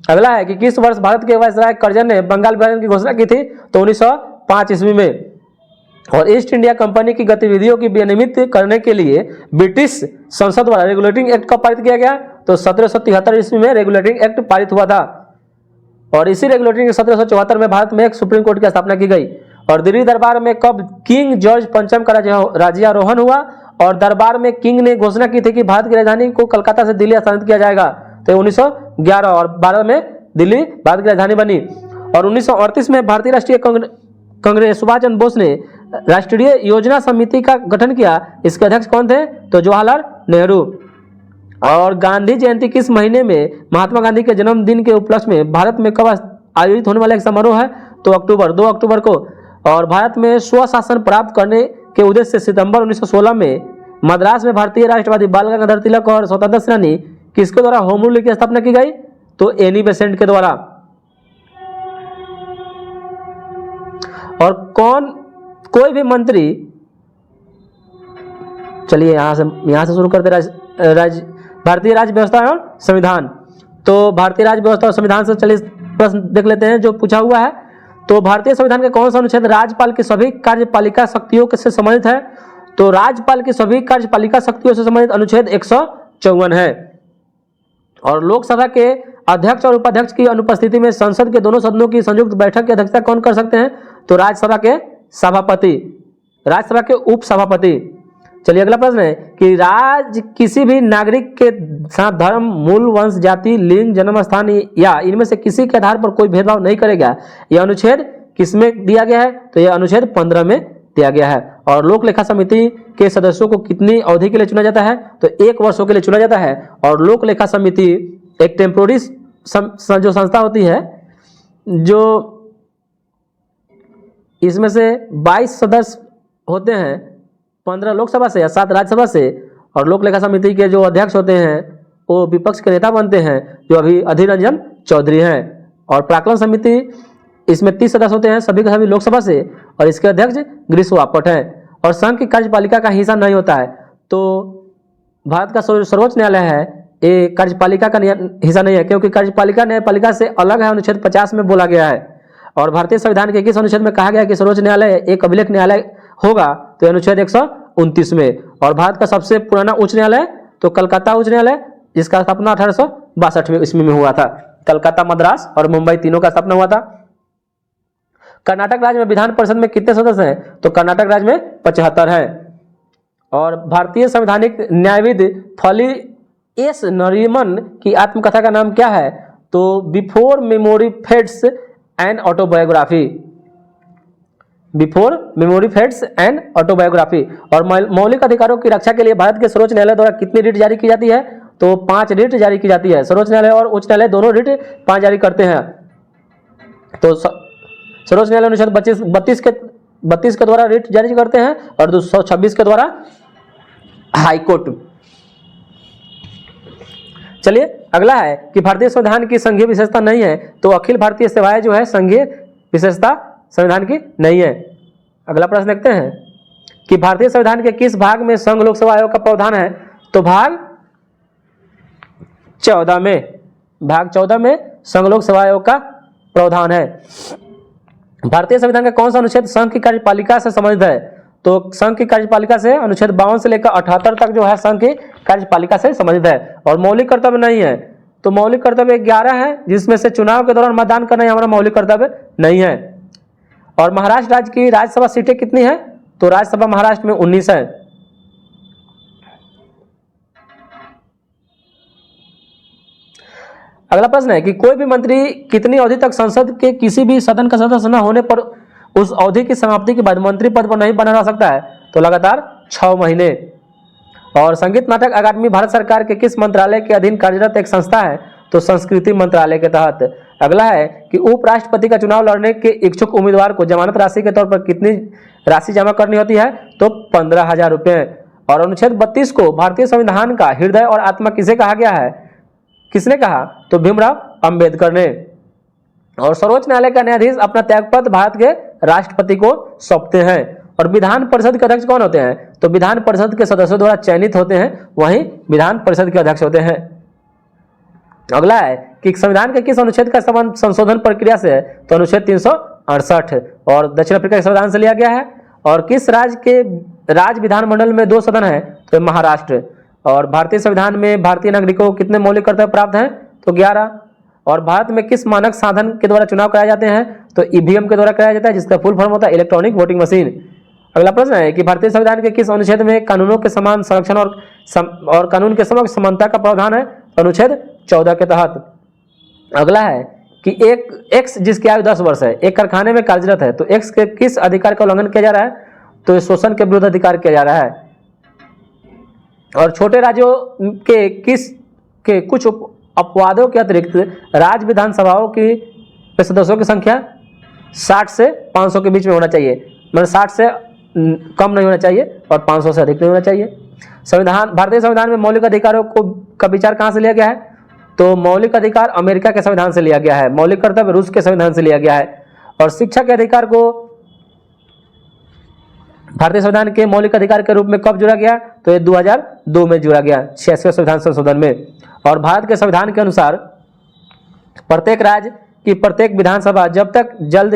अगला है कि किस वर्ष भारत के वायसराय कर्जन ने बंगाल विभाजन की घोषणा की थी? तो 1905 ईस्वी में। और ईस्ट इंडिया कंपनी की गतिविधियों की विनियमित करने के लिए ब्रिटिश संसद द्वारा रेगुलेटिंग एक्ट कब पारित किया गया? तो 1773 ईस्वी में रेगुलेटिंग एक्ट पारित हुआ था। और इसी रेगुलेटिंग 1774 में भारत में एक सुप्रीम कोर्ट की स्थापना की गई। और दिल्ली दरबार में कब किंग जॉर्ज पंचम का राज्यारोहण हुआ? और दरबार में किंग ने घोषणा की थी कि भारत की राजधानी को कलकत्ता से दिल्ली स्थानांतरित किया जाएगा। तो 1911 और 12 में दिल्ली भारत की राजधानी बनी। और 1938 में भारतीय राष्ट्रीय कांग्रेस सुभाष चंद्र बोस ने राष्ट्रीय योजना समिति का गठन किया। इसके अध्यक्ष कौन थे? तो जवाहरलाल नेहरू। और गांधी जयंती किस महीने में महात्मा गांधी के जन्मदिन के उपलक्ष्य में भारत में कब आयोजित होने वाला एक समारोह है? तो 2 अक्टूबर को। और भारत में स्वशासन प्राप्त करने के उद्देश्य से सितंबर 1916 में मद्रास में भारतीय राष्ट्रवादी बाल गंगाधर तिलक और स्वतंत्रता सेनानी किसके द्वारा होम रूल की स्थापना की गई? तो एनी बेसेंट के द्वारा। और कोई भी मंत्री, चलिए यहां से शुरू करते भारतीय राज्य व्यवस्था और संविधान। तो भारतीय राज्य व्यवस्था और संविधान से चलिए प्रश्न देख लेते हैं जो पूछा हुआ है। तो भारतीय संविधान का कौन सा अनुच्छेद राज्यपाल की सभी कार्यपालिका शक्तियों से संबंधित है? तो राज्यपाल की सभी कार्यपालिका शक्तियों से संबंधित अनुच्छेद 154 है। और लोकसभा के अध्यक्ष और उपाध्यक्ष की अनुपस्थिति में संसद के दोनों सदनों की संयुक्त बैठक की अध्यक्षता कौन कर सकते हैं? तो राज्यसभा के सभापति, राज्यसभा के उप सभापति। चलिए अगला प्रश्न है कि राज्य किसी भी नागरिक के साथ धर्म, मूल, वंश, जाति, लिंग, जन्म स्थान या इनमें से किसी के आधार पर कोई भेदभाव नहीं करेगा। यह अनुच्छेद किसमें दिया गया है? तो यह अनुच्छेद 15 में दिया गया है। और लोक लेखा समिति के सदस्यों को कितनी अवधि के लिए चुना जाता है? तो 1 वर्षों के लिए चुना जाता है। और लोक लेखा समिति एक टेम्पोररी जो संस्था होती है, जो इसमें से 22 सदस्य होते हैं, 15 लोकसभा से या 7 राज्यसभा से। और लोक लेखा समिति के जो अध्यक्ष होते हैं वो विपक्ष के नेता बनते हैं, जो अभी अधीर रंजन चौधरी हैं। और प्राक्कलन समिति, इसमें 30 सदस्य होते हैं सभी के सभी लोकसभा से, और इसके अध्यक्ष ग्रीष्म बापट हैं। और संघ की कार्यपालिका का हिस्सा नहीं होता है। तो भारत का सर्वोच्च न्यायालय है, ये कार्यपालिका का हिस्सा नहीं है, क्योंकि कार्यपालिका न्यायपालिका से अलग है, अनुच्छेद 50 में बोला गया है। और भारतीय संविधान के किस अनुच्छेद में कहा गया है कि सर्वोच्च न्यायालय एक अभिलेख न्यायालय होगा? तो अनुच्छेद 129 में। और भारत का सबसे पुराना उच्च न्यायालय तो कलकत्ता उच्च न्यायालय, जिसका स्थापना 1862 ईस्वी में हुआ था। कलकत्ता, मद्रास और मुंबई तीनों का स्थापना हुआ था। कर्नाटक राज्य में विधान परिषद में कितने सदस्य हैं? तो कर्नाटक राज्य में 75 है। और भारतीय संवैधानिक न्यायविद फली एस नरीमन की आत्मकथा का नाम क्या है? तो before memory fades and autobiography. Before memory fades and autobiography. और मौलिक अधिकारों की रक्षा के लिए भारत के सर्वोच्च न्यायालय द्वारा कितनी रिट जारी की जाती है? तो 5 रिट जारी की जाती है। सर्वोच्च न्यायालय और उच्च न्यायालय दोनों रिट 5 जारी करते हैं। तो सर्वोच्च न्यायालय अनुच्छेद 32 के द्वारा रिट जारी करते हैं और 226 के द्वारा हाईकोर्ट। चलिए अगला है कि भारतीय संविधान की संघीय विशेषता नहीं है। तो अखिल भारतीय सेवाएं जो है संघीय विशेषता संविधान की नहीं है। अगला प्रश्न देखते हैं कि भारतीय संविधान के किस भाग में संघ लोक सेवा आयोग का प्रावधान है? तो भाग 14 में। भाग 14 में संघ लोक सेवा आयोग का प्रावधान है। भारतीय संविधान का कौन सा अनुच्छेद संघ की कार्यपालिका से संबंधित है? तो संघ की कार्यपालिका से अनुच्छेद 52 से लेकर 78 तक जो है संघ की कार्यपालिका से संबंधित है। और मौलिक कर्तव्य नहीं है। तो मौलिक कर्तव्य 11 है, जिसमें से चुनाव के दौरान मतदान करना हमारा मौलिक कर्तव्य नहीं है। और महाराष्ट्र राज्य की राज्यसभा सीटें कितनी है? तो राज्यसभा महाराष्ट्र में 19 है। अगला प्रश्न है कि कोई भी मंत्री कितनी अवधि तक संसद के किसी भी सदन का सदस्य न होने पर उस अवधि की समाप्ति के बाद मंत्री पद पर नहीं बना रह सकता है? तो लगातार 6 महीने। और संगीत नाटक अकादमी भारत सरकार के किस मंत्रालय के अधीन कार्यरत एक संस्था है? तो संस्कृति मंत्रालय के तहत। अगला है कि उपराष्ट्रपति का चुनाव लड़ने के इच्छुक उम्मीदवार को जमानत राशि के तौर पर कितनी राशि जमा करनी होती है? तो 15,000 रुपये। और अनुच्छेद 32 को भारतीय संविधान का हृदय और आत्मा किसे कहा गया है? किसने कहा? तो भीमराव अंबेडकर ने। और सर्वोच्च न्यायालय का न्यायाधीश अपना त्यागपत्र भारत के राष्ट्रपति को सौंपते हैं। और विधान परिषद के अध्यक्ष कौन होते हैं? तो विधान परिषद के सदस्यों द्वारा चयनित होते हैं, वहीं विधान परिषद के अध्यक्ष होते हैं। अगला है कि संविधान के किस अनुच्छेद का संबंध संशोधन प्रक्रिया से है? तो अनुच्छेद 368 और दक्षिण अफ्रीका के संविधान से लिया गया है। और किस राज्य के राज्य विधानमंडल में 2 सदन है? तो महाराष्ट्र। और भारतीय संविधान में भारतीय नागरिकों को कितने मौलिक कर्तव्य प्राप्त हैं? तो 11। और भारत में किस मानक साधन के द्वारा चुनाव कराए जाते हैं? तो ईवीएम के द्वारा कराया जाता है, जिसका फुल फॉर्म होता है इलेक्ट्रॉनिक वोटिंग मशीन। अगला प्रश्न है कि भारतीय संविधान के किस अनुच्छेद में कानूनों के समान संरक्षण और कानून के समक्ष समानता का प्रावधान है? अनुच्छेद 14 के तहत। अगला है कि एक एक्स जिसकी आयु 10 वर्ष है, एक कारखाने में कार्यरत है, तो एक्स के किस अधिकार का उल्लंघन किया जा रहा है? तो ये शोषण के विरुद्ध अधिकार किया जा रहा है। और छोटे राज्यों के कुछ अपवादों के अतिरिक्त राज्य विधानसभाओं की सदस्यों की संख्या 60 से 500 के बीच में होना चाहिए, मतलब 60 से कम नहीं होना चाहिए और 500 से अधिक नहीं होना चाहिए। संविधान, भारतीय संविधान में मौलिक अधिकारों का विचार कहाँ से लिया गया है? तो मौलिक अधिकार अमेरिका के संविधान से लिया गया है, मौलिक कर्तव्य रूस के संविधान से लिया गया है। और शिक्षा के अधिकार को भारतीय संविधान के मौलिक अधिकार के रूप में कब जोड़ा गया? तो ये 2002 में जोड़ा गया, 86वें संविधान संशोधन में। और भारत के संविधान के अनुसार प्रत्येक राज्य की प्रत्येक विधानसभा जब तक जल्द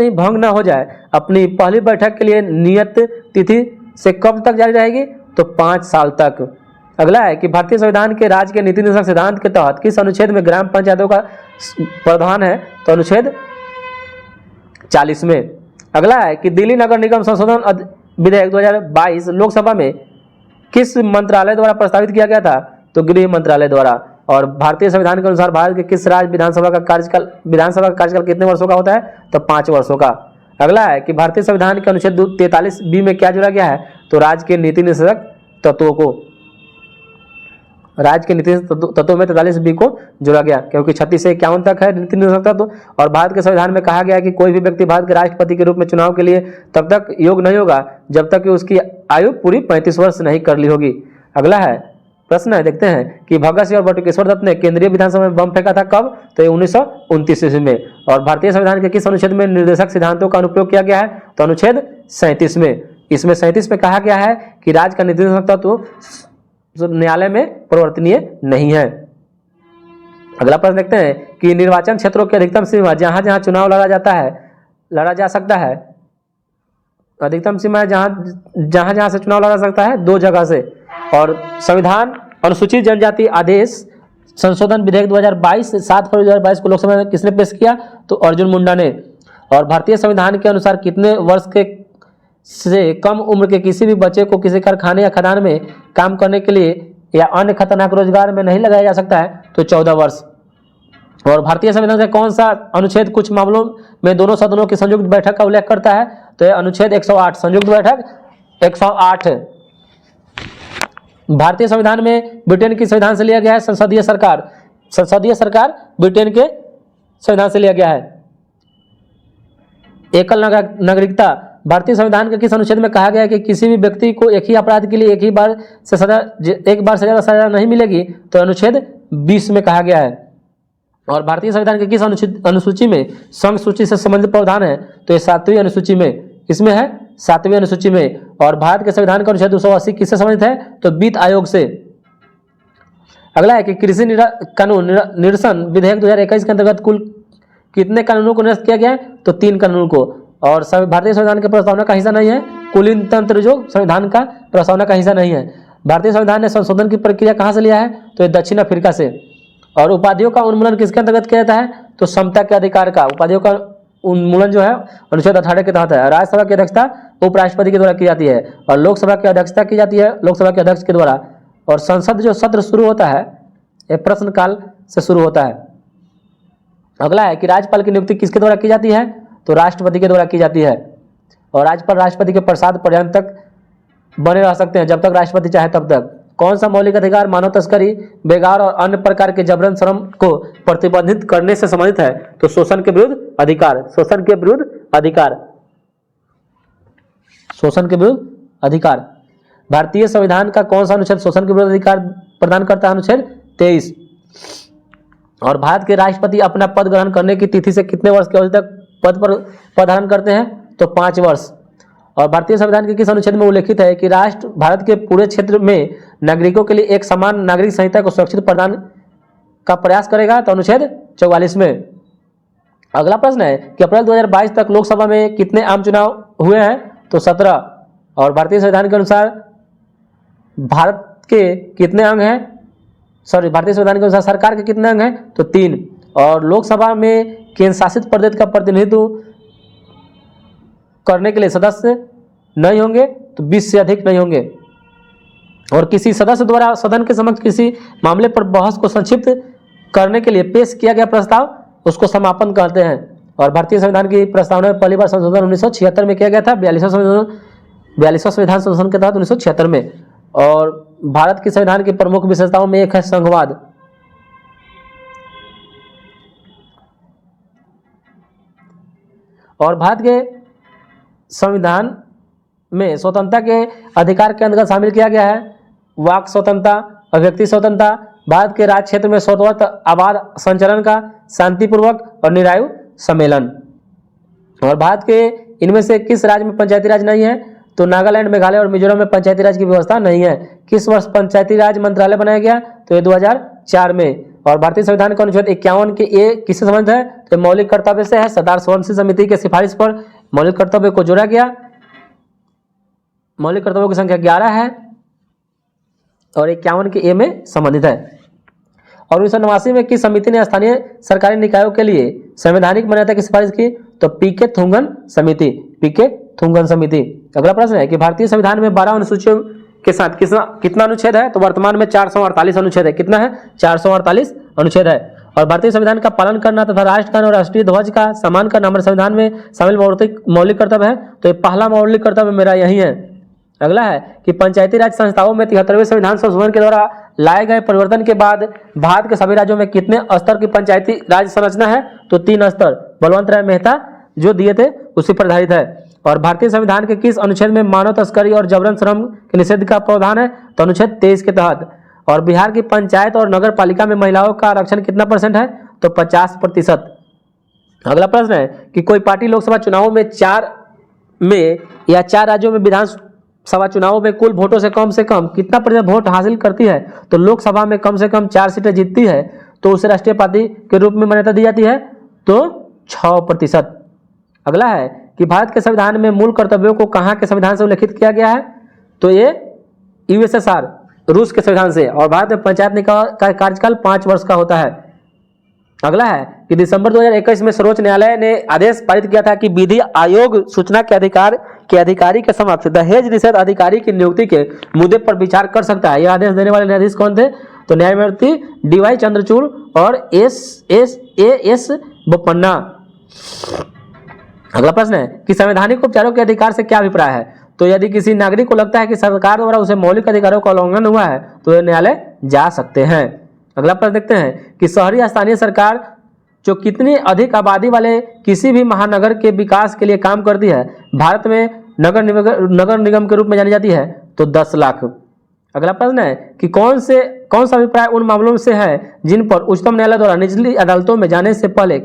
ही भंग न हो जाए, अपनी पहली बैठक के लिए नियत तिथि से कब तक जारी रहेगी? तो 5 साल तक। अगला है कि भारतीय संविधान के राज्य के नीति निर्देशक सिद्धांत के तहत किस अनुच्छेद में ग्राम पंचायतों का प्रावधान है? तो अनुच्छेद 40 में। अगला है कि दिल्ली नगर निगम संशोधन विधेयक 2022 लोकसभा में किस मंत्रालय द्वारा प्रस्तावित किया गया था? तो गृह मंत्रालय द्वारा। और भारतीय संविधान के अनुसार भारत के किस राज्य विधानसभा का कार्यकाल कितने वर्षों का होता है? तो 5 वर्षों का। अगला है कि भारतीय संविधान के अनुच्छेद 43B में क्या जोड़ा गया है? तो राज्य के नीति निर्देशक तत्वों को, राज्य के नीति तत्वों में 43B को जोड़ा गया, क्योंकि 36 से 51 तक है नीति निर्देशक तत्व। और भारत के संविधान में कहा गया है कि कोई भी व्यक्ति भारत के राष्ट्रपति के रूप में चुनाव के लिए तब तक योग्य नहीं होगा जब तक कि उसकी आयु पूरी 35 वर्ष नहीं कर ली होगी। अगला है प्रश्न है, देखते हैं कि भगत सिंह और बटुकेश्वर दत्त ने केंद्रीय विधानसभा में बम फेंका था कब? तो ये 1929 ईस्वी में। और भारतीय संविधान के किस अनुच्छेद में निर्देशक सिद्धांतों का अनुप्रयोग किया गया है? तो अनुच्छेद 37 में। इसमें 37 में कहा गया है कि राज्य का नीति निर्देशक तत्व न्यायालय में परिवर्तनीय नहीं है। अगला प्रश्न देखते हैं कि निर्वाचन क्षेत्रों की अधिकतम सीमा जहां जहां चुनाव लड़ा जा सकता है, अधिकतम सीमा जहां से चुनाव लड़ा सकता है 2 जगह से। और संविधान अनुसूचित जनजाति आदेश संशोधन विधेयक 2022 7 फरवरी 2022 को लोकसभा में किसने पेश किया? तो अर्जुन मुंडा ने। और भारतीय संविधान के अनुसार कितने वर्ष के से कम उम्र के किसी भी बच्चे को किसी कारखाने या खदान में काम करने के लिए या अन्य खतरनाक रोजगार में नहीं लगाया जा सकता है? तो 14 वर्ष। और भारतीय संविधान का कौन सा अनुच्छेद कुछ मामलों में दोनों सदनों की संयुक्त बैठक का उल्लेख करता है? तो यह अनुच्छेद 108, संयुक्त बैठक 108। भारतीय संविधान में ब्रिटेन की संविधान से लिया गया है संसदीय सरकार ब्रिटेन के संविधान से लिया गया है। एकल नागरिकता भारतीय संविधान के किस अनुच्छेद में कहा गया है कि किसी भी व्यक्ति को एक ही अपराध के लिए एक बार से ज्यादा सजा नहीं मिलेगी? तो अनुच्छेद 20 में कहा गया है। और भारतीय संविधान के किस अनुसूची में संघ सूची से संबंधित प्रावधान है? तो ये 7वीं अनुसूची में, इसमें है 7वीं अनुसूची में। और भारत के संविधान का अनुच्छेद 280 किससे संबंधित है? तो वित्त आयोग से। अगला है कि कृषि कानून निरसन विधेयक 2021 के अंतर्गत कुल कितने कानूनों को निरस्त किया गया है? तो 3 कानूनों को। और भारतीय संविधान के प्रस्तावना का हिस्सा नहीं है कुलीन तंत्र, जो संविधान का प्रस्तावना का हिस्सा नहीं है। भारतीय संविधान ने संशोधन की प्रक्रिया कहाँ से लिया है? तो ये दक्षिण अफ्रीका से। और उपाधियों का उन्मूलन किसके अंतर्गत किया जाता है? तो समता के अधिकार का उपाधियों का उन्मूलन जो है अनुच्छेद 18 के तहत है। राज्यसभा की अध्यक्षता उपराष्ट्रपति के द्वारा की जाती है और लोकसभा की अध्यक्षता की जाती है लोकसभा के अध्यक्ष के द्वारा। और संसद जो सत्र शुरू होता है ये प्रश्नकाल से शुरू होता है। अगला है कि राज्यपाल की नियुक्ति किसके द्वारा की जाती है? तो राष्ट्रपति के द्वारा की जाती है। और राज्यपाल राष्ट्रपति के प्रसाद पर्यंत तक बने रह सकते हैं, जब तक राष्ट्रपति चाहे तब तक। कौन सा मौलिक अधिकार मानव तस्करी, बेगार और अन्य प्रकार के जबरन श्रम को प्रतिबंधित करने से संबंधित है? तो शोषण के विरुद्ध अधिकार। शोषण के विरुद्ध अधिकार। भारतीय संविधान का कौन सा अनुच्छेद शोषण के विरुद्ध अधिकार प्रदान करता है? अनुच्छेद 23। और भारत के राष्ट्रपति अपना पद ग्रहण करने की तिथि से कितने वर्ष की अवधि तक पद पर पद धारण करते हैं? तो 5 वर्ष। और भारतीय संविधान के किस अनुच्छेद में उल्लेखित है कि राष्ट्र भारत के पूरे क्षेत्र में नागरिकों के लिए एक समान नागरिक संहिता को सुरक्षित प्रदान का प्रयास करेगा? तो अनुच्छेद 44 में। अगला प्रश्न है कि अप्रैल 2022 तक लोकसभा में कितने आम चुनाव हुए हैं? तो 17। और भारतीय संविधान के अनुसार भारत के कितने अंग हैं? भारतीय संविधान के अनुसार सरकार के कितने अंग हैं? तो 3। और लोकसभा में केंद्र शासित प्रदेश का प्रतिनिधित्व करने के लिए सदस्य नहीं होंगे, तो 20 से अधिक नहीं होंगे। और किसी सदस्य द्वारा सदन के समक्ष किसी मामले पर बहस को संक्षिप्त करने के लिए पेश किया गया प्रस्ताव उसको समापन कहते हैं। और भारतीय संविधान की प्रस्तावना में पहली बार संशोधन 1976 में किया गया था, 42वां संविधान संशोधन के तहत 1976 में। और भारत की संविधान की प्रमुख विशेषताओं में एक है संघवाद। और भारत के संविधान में स्वतंत्रता के अधिकार के अंतर्गत शामिल किया गया है वाक स्वतंत्रता, अभिव्यक्ति स्वतंत्रता, भारत के राज्य क्षेत्र में स्वतंत्र आवाज संचरण का शांतिपूर्वक और निरायु सम्मेलन। और भारत के इनमें से किस राज्य में पंचायती राज नहीं है? तो नागालैंड, मेघालय और मिजोरम में पंचायती राज की व्यवस्था नहीं है। किस वर्ष पंचायती राज मंत्रालय बनाया गया? तो ये 2004 में। और भारतीय संविधान का अनुच्छेद 51 के ए किससे संबंधित है? तो मौलिक कर्तव्य से है। सरदार सोवंशी समिति के सिफारिश पर मौलिक कर्तव्य को जोड़ा गया। मौलिक कर्तव्यों की संख्या 11 है और 51 के ए में संबंधित है। और 1989 में किस समिति ने स्थानीय सरकारी निकायों के लिए संवैधानिक मान्यता की सिफारिश की? तो पीके थुंगन समिति, पीके थुंगन समिति। अगला प्रश्न है कि भारतीय संविधान में 12 अनुसूचियों के साथ कितना अनुच्छेद है? तो वर्तमान में 448 अनुच्छेद है। कितना है? 448 अनुच्छेद है। और भारतीय संविधान का पालन करना तथा राष्ट्रगान और राष्ट्रीय ध्वज का सम्मान करना हमारे संविधान में शामिल मौलिक कर्तव्य है। तो ये पहला मौलिक कर्तव्य मेरा यही है। अगला है कि पंचायती राज संस्थाओं में 73वें संविधान संशोधन के द्वारा लाए गए परिवर्तन के बाद भारत के सभी राज्यों में कितने स्तर की पंचायती राज संरचना है? तो 3 स्तर। बलवंत राय मेहता जो दिए थे उसी पर आधारित है। और भारतीय संविधान के किस अनुच्छेद में मानव तस्करी और जबरन श्रम के निषेध का प्रावधान है? तो अनुच्छेद 23 के तहत। और बिहार की पंचायत और नगर पालिका में महिलाओं का आरक्षण कितना % है? तो 50%। अगला प्रश्न है कि कोई पार्टी लोकसभा चुनावों में 4 राज्यों में विधानसभा चुनावों में कुल वोटों से कम कितना % वोट हासिल करती है? तो लोकसभा में कम से कम 4 सीटें जीतती है तो उसे राष्ट्रीय पार्टी के रूप में मान्यता दी जाती है, तो 6%। अगला है कि भारत के संविधान में मूल कर्तव्यों को कहाँ के संविधान से उल्लेखित किया गया है? तो ये यूएसएसआर रूस के संविधान से। और भारत में पंचायत निकाय का कार्यकाल 5 वर्ष का होता है। अगला है कि दिसंबर 2021 में सर्वोच्च न्यायालय ने आदेश पारित किया था कि विधि आयोग सूचना के अधिकारी के समक्ष दहेज निषेध अधिकारी की नियुक्ति के मुद्दे पर विचार कर सकता है। यह आदेश देने वाले न्यायाधीश कौन थे? तो न्यायमूर्ति DY चंद्रचूड़ और एस बोपन्ना। अगला प्रश्न है कि संवैधानिक उपचारों के अधिकार से क्या अभिप्राय है? तो यदि किसी नागरिक को लगता है कि सरकार द्वारा उसे मौलिक अधिकारों का उल्लंघन हुआ है तो वे न्यायालय जा सकते हैं। अगला प्रश्न देखते हैं कि शहरी या स्थानीय सरकार जो कितनी अधिक आबादी वाले किसी भी महानगर के विकास के लिए काम करती है भारत में नगर निगम के रूप में जानी जाती है? तो 10 लाख। अगला प्रश्न है कि कौन सा अभिप्राय उन मामलों से है जिन पर उच्चतम न्यायालय द्वारा निचली अदालतों में जाने से पहले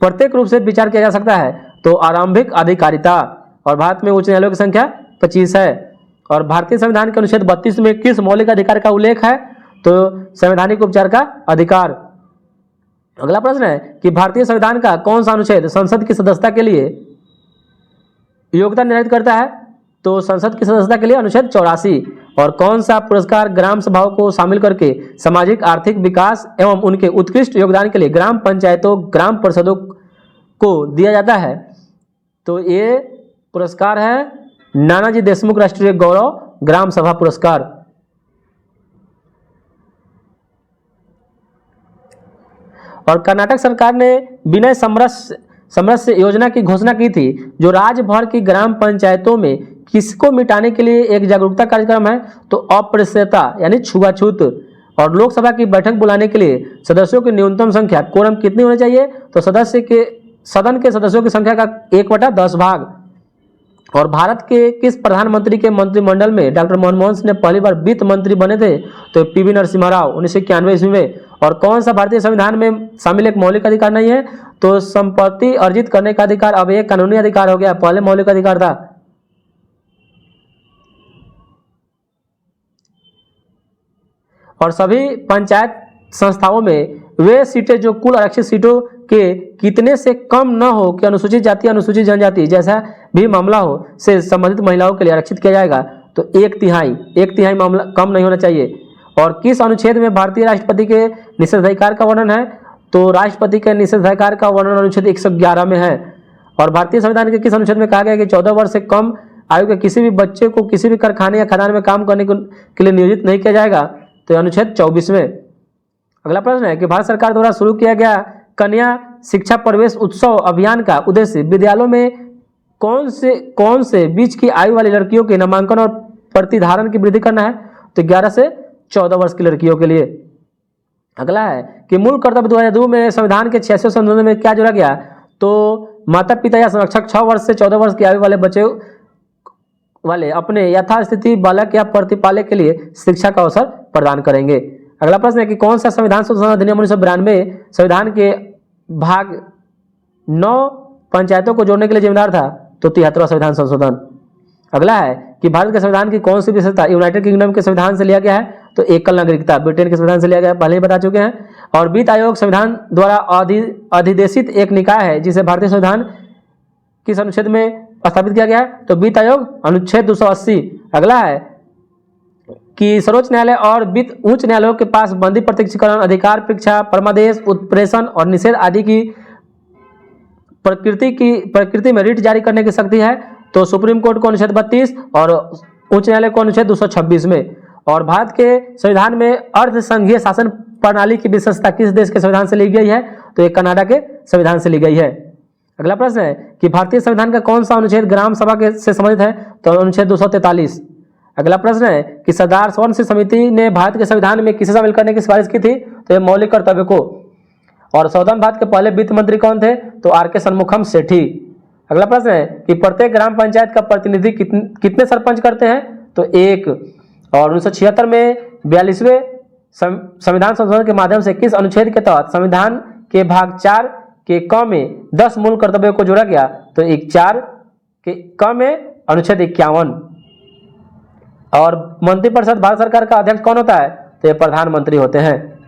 प्रत्येक रूप से विचार किया जा सकता है? तो आरंभिक अधिकारिता। और भारत में उच्च न्यायालयों की संख्या 25 है। और भारतीय संविधान के अनुच्छेद 32 में किस मौलिक अधिकार का उल्लेख है? तो संवैधानिक उपचार का अधिकार। अगला प्रश्न है कि भारतीय संविधान का कौन सा अनुच्छेद संसद की सदस्यता के लिए योग्यता निर्धारित करता है? तो संसद की सदस्यता के लिए अनुच्छेद 84। और कौन सा पुरस्कार ग्राम सभाओं को शामिल करके सामाजिक आर्थिक विकास एवं उनके उत्कृष्ट योगदान के लिए ग्राम पंचायतों ग्राम परिषदों को दिया जाता है? तो ये पुरस्कार है नानाजी देशमुख राष्ट्रीय गौरव ग्राम सभा पुरस्कार। और कर्नाटक सरकार ने विनय समरस योजना की घोषणा की थी जो राज्य भर की ग्राम पंचायतों में किसको मिटाने के लिए एक जागरूकता कार्यक्रम है? तो अस्पृश्यता यानी छुआछूत। और लोकसभा की बैठक बुलाने के लिए सदस्यों की न्यूनतम संख्या कोरम कितनी होनी चाहिए? तो सदन के सदस्यों की संख्या का 1/10 भाग। और भारत के किस प्रधानमंत्री के मंत्रिमंडल में डॉक्टर मनमोहन सिंह ने पहली बार वित्त मंत्री बने थे? तो PV नरसिम्हा राव 1991 ईस्वी में। और कौन सा भारतीय संविधान में शामिल एक मौलिक अधिकार नहीं है? तो संपत्ति अर्जित करने का अधिकार अब एक कानूनी अधिकार हो गया, पहले मौलिक अधिकार था। और सभी पंचायत संस्थाओं में वे सीटें जो कुल आरक्षित सीटों के कितने से कम न हो कि अनुसूचित जाति अनुसूचित जनजाति जैसा भी मामला हो से संबंधित महिलाओं के लिए आरक्षित किया जाएगा। तो एक तिहाई मामला कम नहीं होना चाहिए। और किस अनुच्छेद में भारतीय राष्ट्रपति के निषेधाधिकार का वर्णन है? तो राष्ट्रपति के निषेधाधिकार का वर्णन अनुच्छेद 111 में है। और भारतीय संविधान के किस अनुच्छेद में कहा गया कि 14 वर्ष से कम आयु के किसी भी बच्चे को किसी भी कारखाने या खदान में काम करने के लिए नियोजित नहीं किया जाएगा? तो अनुच्छेद 24 में। अगला प्रश्न है कि भारत सरकार द्वारा शुरू किया गया कन्या शिक्षा प्रवेश उत्सव अभियान का उद्देश्य विद्यालयों में कौन से बीच की आयु वाली लड़कियों के नामांकन और प्रतिधारण की वृद्धि करना है? तो 11 से 14 वर्ष की लड़कियों के लिए। अगला है कि मूल कर्तव्य 2002 में संविधान के 66वें संशोधन में क्या जोड़ा गया? तो माता पिता या संरक्षक 6 वर्ष से 14 वर्ष की आयु वाले बच्चे वाले अपने यथास्थिति बालक या प्रतिपालक के लिए शिक्षा का अवसर प्रदान करेंगे। अगला प्रश्न है कि कौन सा संविधान संशोधन अधिनियम 1992 संविधान के भाग 9 पंचायतों को जोड़ने के लिए जिम्मेदार था? तो 73वां संविधान संशोधन। अगला है कि भारत के संविधान की कौन सी विशेषता यूनाइटेड किंगडम के संविधान से लिया गया है? तो एकल नागरिकता ब्रिटेन के संविधान से लिया गया है, पहले ही बता चुके हैं। और वित्त आयोग संविधान द्वारा अधिदेशित एक निकाय है जिसे भारतीय संविधान किस अनुच्छेद में स्थापित किया गया है? तो वित्त आयोग अनुच्छेद 280। अगला है कि सर्वोच्च न्यायालय और उच्च न्यायालयों के पास बंदी प्रत्यक्षीकरण अधिकार परीक्षा परमादेश उत्प्रेषण और निषेध आदि की प्रकृति में रिट जारी करने की शक्ति है। तो सुप्रीम कोर्ट को अनुच्छेद 32 और उच्च न्यायालय को अनुच्छेद 226 में। और भारत के संविधान में अर्ध संघीय शासन प्रणाली की विशेषता किस देश के संविधान से ली गई है? तो ये कनाडा के संविधान से ली गई है। अगला प्रश्न है कि भारतीय संविधान का कौन सा अनुच्छेद ग्राम सभा के से संबंधित है? तो अनुच्छेद 243। अगला प्रश्न है कि सरदार स्वर्ण समिति ने भारत के संविधान में किसे शामिल करने की सिफारिश की थी? तो ये मौलिक कर्तव्य को। और संविधान भारत के पहले वित्त मंत्री कौन थे? तो आर.के. शनमुखम सेठी। अगला प्रश्न है कि प्रत्येक ग्राम पंचायत का प्रतिनिधि कितने सरपंच करते हैं? तो 1। और 1976 में 42वें संविधान संशोधन के माध्यम से किस अनुच्छेद के तहत संविधान के भाग 4 के क में 10 मूल कर्तव्यों को जोड़ा गया? तो 4 के क में अनुच्छेद 51। और मंत्रिपरिषद भारत सरकार का अध्यक्ष कौन होता है? तो ये प्रधानमंत्री होते हैं।